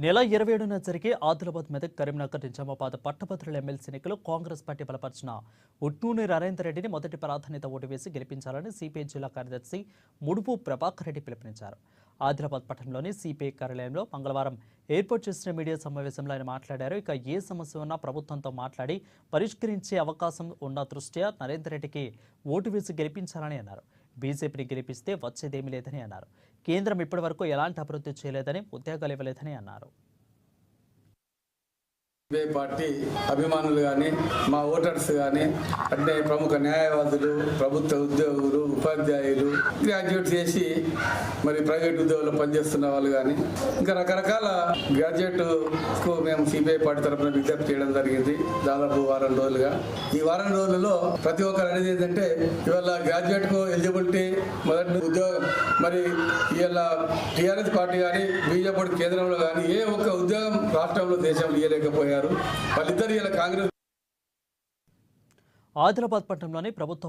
నెల 27న జరిగే ఆదిలాబాద్ మెదక్ కరీంనగర్ నిజామాబాద్ పట్టభద్రుల ఎమ్మెల్సీ ఎన్నికలు కాంగ్రెస్ పార్టీ బలపరిచిన ఉట్నూరి నరేందర్ రెడ్డిని మొదటి ప్రాధాన్యత ఓటు వేసి గెలిపించాలని సిపిఐ జిల్లా కార్యదర్శి ముడుపు ప్రభాకర్ రెడ్డి పిలుపునిచ్చారు. ఆదిలాబాద్ పట్టణంలోని సిపిఐ కార్యాలయంలో మంగళవారం ఏర్పాటు చేసిన మీడియా సమావేశంలో ఆయన మాట్లాడారు. ఇక ఏ సమస్య ఉన్నా ప్రభుత్వంతో మాట్లాడి పరిష్కరించే అవకాశం ఉన్న దృష్ట్యా నరేందర్ రెడ్డికి ఓటు వేసి గెలిపించాలని అన్నారు. బీజేపీని గెలిపిస్తే వచ్చేదేమీ లేదని అన్నారు. కేంద్రం ఇప్పటివరకు ఎలాంటి అభివృద్ధి చేయలేదని, ఉద్యోగాలు ఇవ్వలేదని అన్నారు. పార్టీ అభిమానులు కానీ మా ఓటర్స్ కానీ అంటే ప్రముఖ న్యాయవాదులు, ప్రభుత్వ ఉద్యోగులు, ఉపాధ్యాయులు, గ్రాడ్యుయేట్ చేసి మరి ప్రైవేట్ ఉద్యోగులు పనిచేస్తున్న వాళ్ళు కానీ ఇంకా రకరకాల గ్రాడ్యుయేట్కు మేము సిపిఐ పార్టీ తరఫున విజ్ఞప్తి చేయడం జరిగింది. దాదాపు వారం రోజులుగా ఈ వారం రోజులలో ప్రతి ఒక్కరు అనేది ఏంటంటే ఇవాళ గ్రాడ్యుయేట్కు ఎలిజిబిలిటీ మొదటి ఉద్యోగం మరి ఇవాళ టీఆర్ఎస్ పార్టీ కానీ బీజేపీ కేంద్రంలో కానీ ఏ ఒక్క ఉద్యోగం రాష్ట్రంలో దేశంలో ఇవ్వలేకపోయారు. వాళ్ళిద్దరు ఇలా కాంగ్రెస్ ఆదిలాబాద్ పట్టణంలోని ప్రభుత్వ